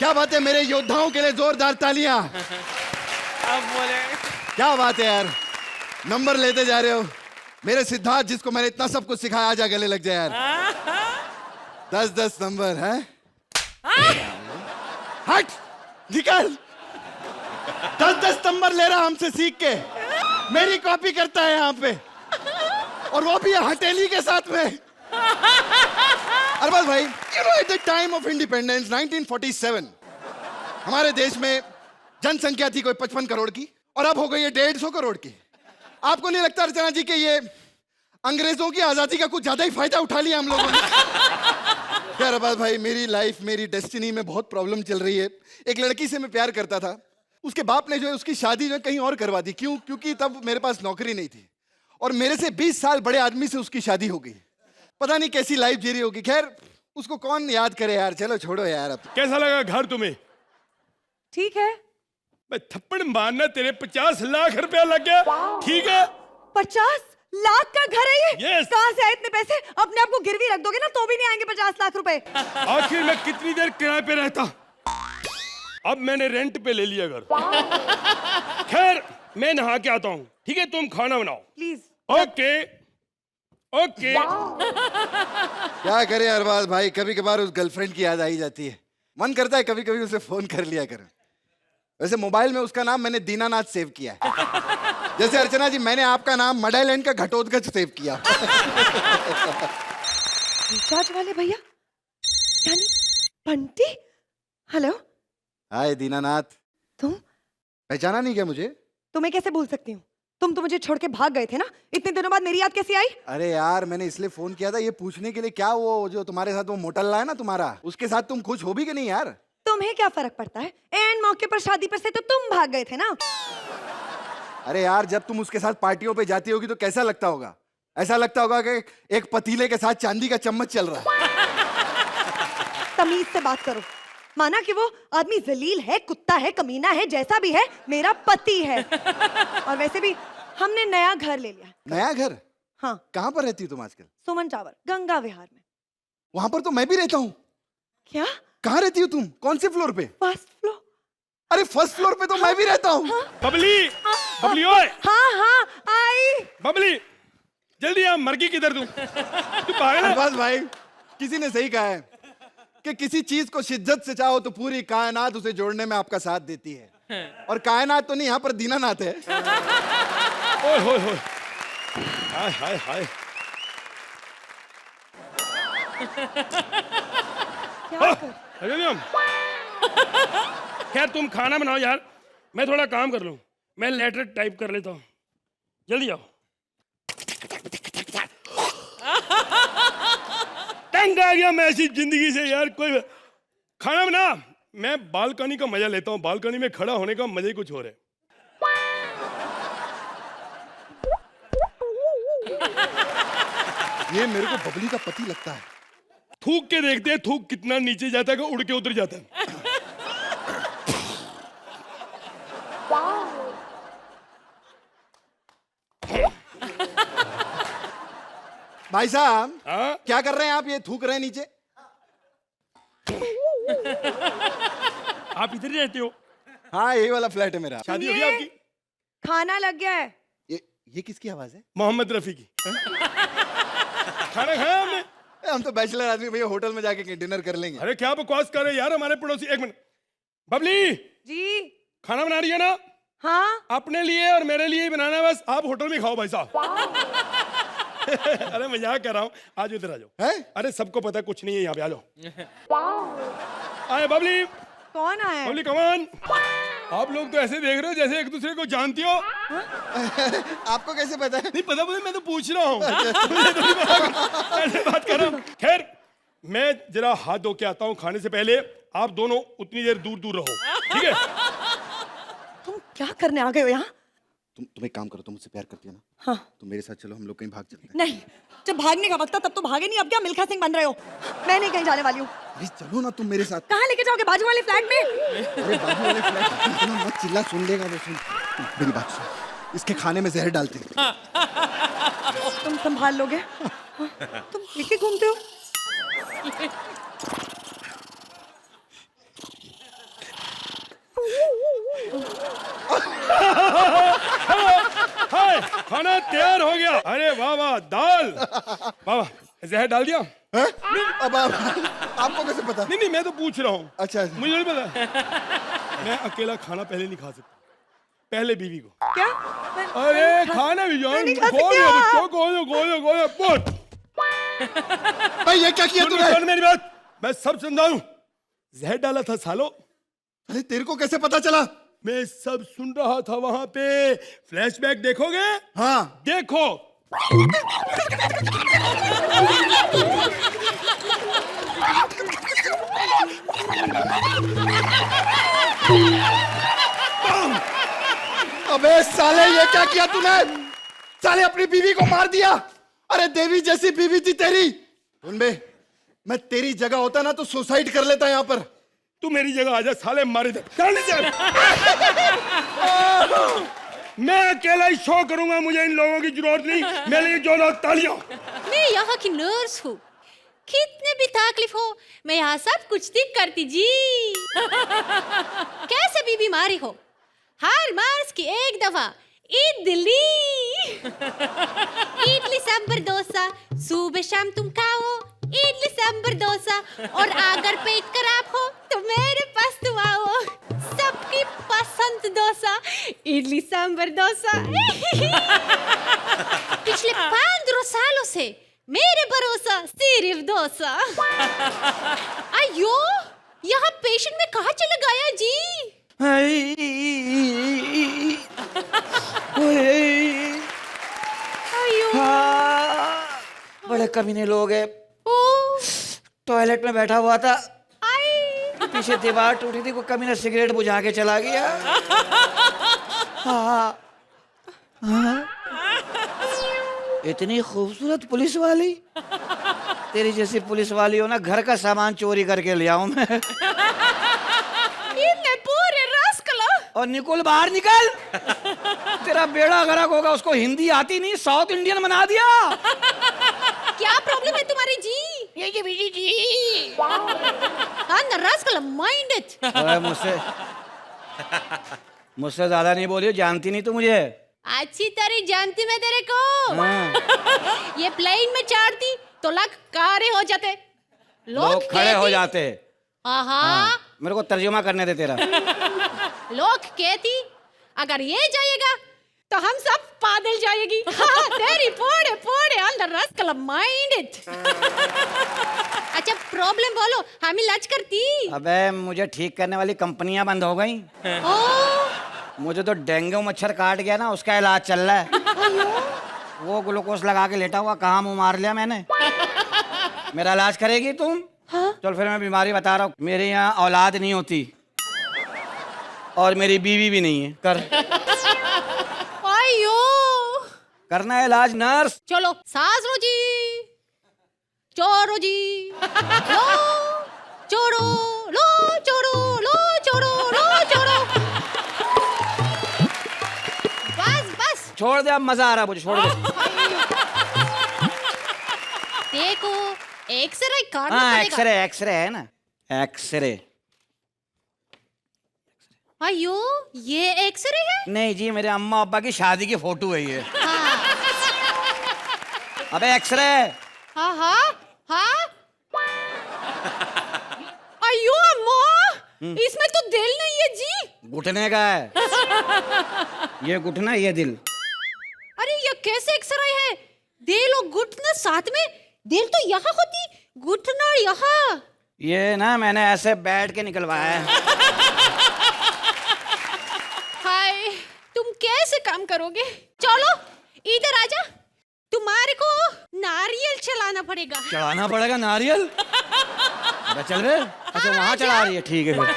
क्या बात है मेरे योद्धाओं के लिए, जोरदार तालियां। अब बोले। क्या बात है यार, नंबर लेते जा रहे हो। मेरे सिद्धार्थ जिसको मैंने इतना सब कुछ सिखाया, आजा गले लग जाए यार। 10-10 नंबर है। हट निकल। 10-10 नंबर ले रहा हमसे सीख के, मेरी कॉपी करता है यहाँ पे, और वो भी हथेली के साथ में। अरबाज भाई, you know at the time of independence 1947 हमारे देश में जनसंख्या थी कोई 55 करोड़ की, और अब हो गई है 150 करोड़ की। आपको नहीं लगता अर्चना जी कि ये अंग्रेजों की आजादी का कुछ ज्यादा ही फायदा उठा लिया हम लोगों ने? यार अरबाज भाई, मेरी लाइफ, मेरी डेस्टिनी में बहुत प्रॉब्लम चल रही है। एक लड़की से मैं प्यार करता था, उसके बाप ने जो है उसकी शादी जो है कहीं और करवा दी। क्यों? क्योंकि तब मेरे पास नौकरी नहीं थी, और मेरे से 20 साल बड़े आदमी से उसकी शादी हो गई। पता नहीं कैसी लाइफ जी रही होगी। खैर, उसको कौन याद करे यार, चलो छोड़ो यार। अब कैसा लगा घर तुम्हें? ठीक है। मैं थप्पड़ मारना, तेरे 50 लाख रुपया लग गया। ठीक है, 50 लाख का घर है ये? Yes. कहाँ से आए इतने पैसे? अपने आप को गिरवी रख दोगे ना तो भी नहीं आएंगे 50 लाख रुपए। आखिर मैं कितनी देर किराए पे रहता, अब मैंने रेंट पे ले लिया घर। खैर, मैं नहा के आता हूँ, ठीक है? तुम खाना बनाओ। प्लीज। Okay okay. क्या करे अरबाज भाई, कभी कभार उस गर्लफ्रेंड की याद आई जाती है। मन करता है कभी कभी उसे फोन कर लिया कर। वैसे मोबाइल में उसका नाम मैंने दीनानाथ सेव किया है। जैसे अर्चना जी, मैंने आपका नाम मडाईलैंड का घटोत्कच सेव किया। रिचार्ज वाले भैया, यानी बंटी। हेलो। हाय दीनानाथ। तुम? पहचाना नहीं क्या मुझे? तुम्हें कैसे भूल सकती हूँ? तुम तो मुझे छोड़ के भाग गए थे ना, इतने दिनों बाद मेरी याद कैसी आई? अरे यार, मैंने इसलिए फोन किया था ये पूछने के लिए, क्या वो जो तुम्हारे साथ वो मोटल्ला है ना तुम्हारा, उसके साथ तुम खुश हो भी कि नहीं यार? तुम्हें क्या फर्क पड़ता है? एंड मौके पर शादी पर से तो तुम भाग गए थे ना। अरे यार, जब तुम उसके साथ पार्टियों पे जाती होगी तो कैसा लगता होगा? ऐसा लगता होगा कि एक पतीले के साथ चांदी का चम्मच चल रहा है। तमीज से बात करो। माना कि वो आदमी जलील है, कुत्ता है, कमीना है, जैसा भी है, मेरा पति है। और वैसे भी हमने नया घर ले लिया। नया घर? हाँ। कहाँ पर रहती हो तुम आजकल? सुमन टावर, गंगा विहार में। वहां पर तो मैं भी रहता हूँ। क्या? कहाँ रहती हो तुम? कौन से फ्लोर पे? First floor. अरे फर्स्ट फ्लोर पे तो मैं भी रहता हूँ। बबली, बबली ओए। हाँ हाँ आई। बबली, जल्दी आ, मर गई किधर तू पागल है? अरबाज भाई, किसी ने सही कहा है कि किसी चीज को शिद्दत से चाहो तो पूरी कायनात उसे जोड़ने में आपका साथ देती है। और कायनात तो नहीं, यहाँ पर दीनानाथ है। ओए होए होए, हाय हाय हाय। क्या कर? खैर, तुम खाना बनाओ यार, मैं थोड़ा काम कर लूं। मैं लेटर टाइप कर लेता हूँ, जल्दी आओ। तंग आ गया मैं ऐसी जिंदगी से यार। कोई खाना बना, मैं बालकनी का मजा लेता हूँ। बालकनी में खड़ा होने का मजा ही कुछ और है। ये मेरे को बबली का पति लगता है। थूक के देखते हैं थूक कितना नीचे जाता है कि उड़ के उतर जाता है। भाई साहब, हाँ? क्या कर रहे हैं आप? ये थूक रहे हैं नीचे। आप इधर ही रहते हो? हाँ, यही वाला फ्लैट है मेरा। शादी हो गई आपकी? खाना लग गया है। ये किसकी आवाज है? मोहम्मद रफी की। खाना खाया हमने? हम तो बैचलर आदमी भैया, होटल में जाके डिनर कर लेंगे। अरे क्या बकवास कर रहे यार, हमारे पड़ोसी। एक मिनट, बबली जी। खाना बना रही है ना? हाँ। अपने लिए और मेरे लिए ही बनाना है बस। आप होटल में खाओ भाई साहब। अरे मजाक कर रहा हूँ, आज इधर आ जाओ। है? अरे सबको पता है कुछ नहीं है यहाँ पे, आ जाओ। आए बबली। कौन आया? बबली कमान। आप लोग तो ऐसे देख रहे हो जैसे एक दूसरे को जानती हो। आपको कैसे पता है? नहीं पता, मैं तो पूछ रहा हूँ। ऐसे बात कर रहा हूँ। खैर, मैं जरा हाथ धो के आता हूँ खाने से पहले। आप दोनों उतनी देर दूर दूर रहो, ठीक है? तुम क्या करने आ गए हो यहाँ? तुम एक काम करो, तुम मुझसे प्यार करती हो ना? हाँ। तुम मेरे साथ चलो, हम लोग कहीं भाग चलते हैं। नहीं, जब भागने का वक्त था तब तो भागे नहीं, अब क्या मिल्खा सिंह बन रहे हो? मैं नहीं कहीं जाने वाली हूँ। अरे चलो ना तुम मेरे साथ। कहाँ लेके जाओगे? बाजू वाले फ्लैट में? अरे बाजू वाले फ्लैट में इतना मत चिल्ला, सुन लेगा वो। सुन मेरी बात सुन, इसके खाने में जहर डालते हैं। तुम संभाल लोगे? हाँ, तुम लेके घूमते हो? तैयार हो गया। अरे वाह वाह, दाल वाह वाह। जहर डाल दिया? हैं? अब आपको कैसे पता? नहीं नहीं, मैं तो पूछ रहा हूँ। अच्छा मुझे नहीं पता। मैं अकेला खाना पहले नहीं खा सकता, पहले बीवी को। क्या? अरे खाना भी जान, नहीं खा सकती आप। बोल। भाई ये क्या किया तूने? सुन मेरी बात, मैं सब समझाऊं। जहर डाला था सालो। अरे तेरे को कैसे पता चला? मैं सब सुन रहा था वहां पे। फ्लैशबैक देखोगे? हाँ देखो। अबे साले ये क्या किया तूने? साले अपनी बीवी को मार दिया। अरे देवी जैसी बीवी थी तेरी। सुन बे, मैं तेरी जगह होता ना तो सुसाइड कर लेता यहाँ पर। तू मेरी जगह आजा साले, मारे दे। मैं अकेला ही शो करूंगा, मुझे इन लोगों की जरूरत नहीं। मेरे लिए जो लोग तालियां। मैं यहाँ की नर्स हूँ, कितने भी तकलीफ हो मैं यहाँ सब कुछ ठीक करती जी। कैसे भी बीमारी हो, हर मार्च की एक दफा इडली सांभर डोसा सुबह शाम तुम खाओ। इडली सांभर डोसा, और अगर पेट खराब हो तो मेरे पास तुम आओ। सबकी पसंद डोसा, इडली सांभर डोसा। पिछले 15 सालों से मेरे भरोसा सिर्फ डोसा। अयो, यहाँ पेशेंट में कहाँ चला गया जी? अयो, बड़े कमीने लोग हैं। ओ, टॉयलेट में बैठा हुआ था, आई, पीछे दीवार टूटी थी, कोई कमीना सिगरेट बुझा के चला गया। हाँ। हाँ। इतनी खूबसूरत पुलिस वाली, तेरी जैसी पुलिस वाली हो ना, घर का सामान चोरी करके ले आऊं मैं। इतने पूरे रसगुल्ला। और निकुल, बाहर निकल। तेरा बेड़ा गर्क होगा, उसको हिंदी आती नहीं, साउथ इंडियन बना दिया। क्या प्रॉब्लम है तुम्हारी जी? ये बीजी जी। Rasgulla mind it. ओए, मुझसे ज्यादा नहीं बोलियो, जानती नहीं तू मुझे। अच्छी तरह जानती मैं तेरे को। हाँ। ये प्लेन में चढ़ती तो लग कारे हो जाते, लोग खड़े हो जाते। हाँ। मेरे को तर्जुमा करने दे तेरा। लोग कहती अगर ये जाएगा तो हम सब पागल जाएगी। हाँ, तेरी पोड़े पोड़े अंदर रसगुल्ला माइंड इट। अच्छा प्रॉब्लम बोलो, हम इलाज करती। अबे मुझे ठीक करने वाली कंपनियां बंद हो गई। मुझे तो डेंगू मच्छर काट गया ना, उसका इलाज चल रहा है। वो ग्लूकोज लगा के लेटा हुआ, कहाँ मुंह मार लिया मैंने। मेरा इलाज करेगी तुम? हाँ? चल फिर मैं बीमारी बता रहा हूँ। मेरे यहाँ औलाद नहीं होती और मेरी बीवी भी नहीं है। कर, आयो, करना है इलाज नर्स। चलो सास रो जी, चोरो जी, लो चोरो, लो चोरो, लो चोरो, लो चोरो। बस बस छोड़ दे, अब मजा आ रहा है मुझे, छोड़ दे। देखो एक्सरे करना हाँ, पड़ेगा। एक्सरे, एक्सरे है ना, एक्सरे। अयो, ये एक्सरे है? नहीं जी, मेरे अम्मा अब्बा की शादी की फोटो है ये। हाँ अबे एक्सरे। हाँ हाँ हाँ। अयो अम्मा, इसमें तो दिल नहीं है जी। घुटने का है। ये घुटना, ये दिल। अरे ये कैसे एक्सरे है? दिल और घुटना साथ में? दिल तो यहाँ होती, घुटना यहाँ। ये ना मैंने ऐसे बैठ के निकलवाया है। हाय, तुम कैसे काम करोगे? चलो इधर आजा, तुम्हारे को नारियल चलाना पड़ेगा। चढ़ाना पड़ेगा नारियल? अबे चल बे। अच्छा वहां चढ़ा रही है, ठीक है फिर।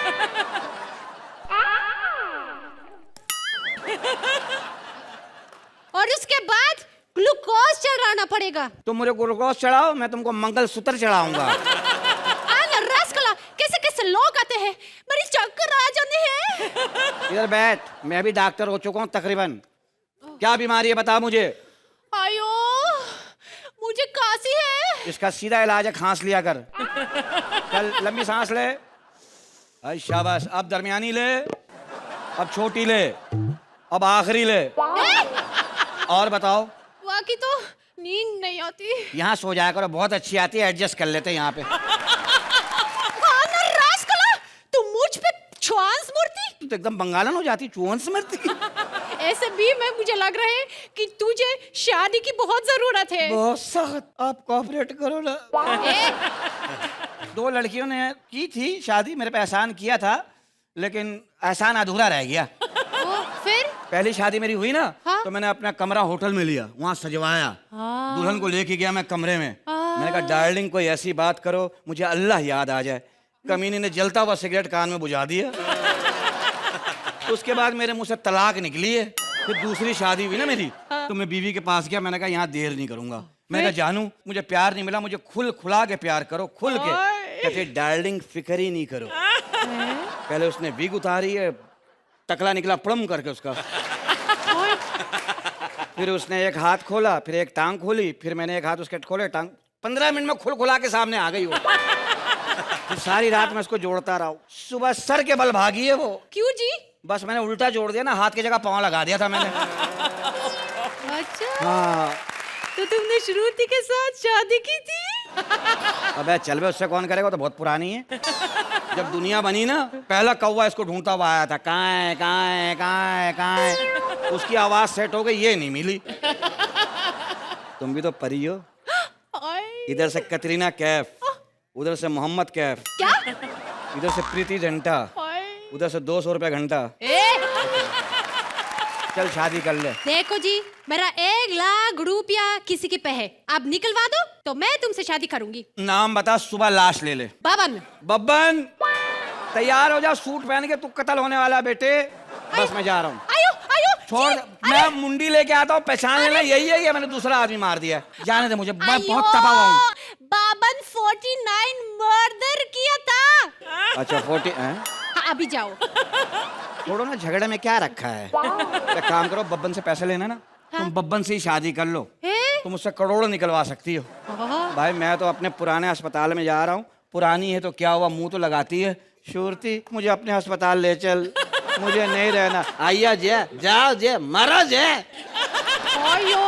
और उसके बाद ग्लूकोज चढ़ाना पड़ेगा। तुम मुझे ग्लूकोज चढ़ाओ, मैं तुमको मंगलसूत्र चढ़ाऊंगा। रसगुल्ला, कैसे कैसे लोग आते हैं, मेरी चक्कर आ जाने हैं। इधर बैठ, मैं भी डॉक्टर हो चुका हूँ तकरीबन। क्या बीमारी है बता मुझे। आयो, मुझे खांसी है। इसका सीधा इलाज है, खांस लिया कर। चल लंबी सांस ले। आई शाबाश। अब दरमियानी ले, अब छोटी ले, अब आखिरी ले। और बताओ बाकी तो नींद नहीं आती। यहाँ सो जाया करो, बहुत अच्छी आती है, एडजस्ट कर लेते हैं यहाँ पे। वानर रास्कला, तू मुझ पे छुआंस मूर्ति। तू तो एकदम बंगालन हो जाती, चुहन समझती। ऐसे भी मुझे लग रहा है कि तुझे शादी की बहुत जरूरत है। बहुत सख्त, आप कोऑपरेट करो ना। ए, 2 लड़कियों ने की थी शादी, मेरे पे एहसान किया था, लेकिन एहसान अधूरा रह गया। फिर पहली शादी मेरी हुई ना, हाँ? तो मैंने अपना कमरा होटल में लिया, वहाँ सजवाया, दुल्हन को लेके गया मैं कमरे में। मैंने कहा डार्लिंग कोई ऐसी बात करो मुझे अल्लाह याद आ जाए। कमीने ने जलता हुआ सिगरेट कान में बुझा दिया। उसके बाद मेरे मुंह से तलाक निकली है। फिर दूसरी शादी हुई ना मेरी, तो मैं बीवी के पास गया, मैंने कहा यहाँ देर नहीं करूंगा। मैंने कहा जानू मुझे प्यार नहीं मिला, मुझे खुल खुला के प्यार करो, खुल के। कहते डार्लिंग फिक्र ही नहीं करो। पहले उसने विग उतारी है, टकला निकला प्लम करके उसका। फिर उसने एक हाथ खोला, फिर एक टांग खोली, फिर मैंने एक हाथ उसके खोले, टांग 15 मिनट में खुल खुला के सामने आ गई वो। फिर सारी रात मैं उसको जोड़ता रहा हूँ, सुबह सर के बल भागी है वो। क्यों जी? बस मैंने उल्टा जोड़ दिया ना, हाथ की जगह पाँव लगा दिया था मैंने। अच्छा, हाँ। तो तुमने श्रुति के साथ शादी की थी? अबे चल बे, उससे कौन करेगा, तो बहुत पुरानी है। जब दुनिया बनी ना, पहला कौवा इसको ढूंढता हुआ आया था, काए काए काए काए। उसकी आवाज सेट हो गई, ये नहीं मिली। तुम भी तो परी हो। इधर से कतरीना कैफ, उधर से मोहम्मद कैफ, क्या? इधर से प्रीति झंटा, उधर से 200 रुपया घंटा। चल शादी कर ले। देखो जी, मेरा 1 लाख रुपया किसी के पे है, आप निकलवा दो तो मैं तुमसे शादी करूंगी। नाम बता, सुबह लाश ले ले। बाबन। बब्बन तैयार हो जा, सूट पहन के, तू कत्ल होने वाला है बेटे। बस मैं जा रहा हूँ। आयो आयो छोड़, जी, मैं मुंडी लेके आता हूँ, पहचान लेना यही है, मैंने दूसरा आदमी मार दिया है। जाने दे मुझे, मैं बहुत तबाह हुआ हूँ। बाबन 49 मर्डर किया था। अच्छा 40 हैं? हाँ, अभी जाओ। छोड़ो ना, झगड़े में क्या रखा है। एक काम करो, बब्बन से पैसे लेना ना, तुम बब्बन से ही शादी कर लो, तुम उससे करोड़ों निकलवा सकती हो। भाई मैं तो अपने पुराने अस्पताल में जा रहा हूँ, पुरानी है तो क्या हुआ, मुंह तो लगाती है। शुरती मुझे अपने अस्पताल ले चल, मुझे नहीं रहना। आइया जे, जाओ जे, मरो जे। आयो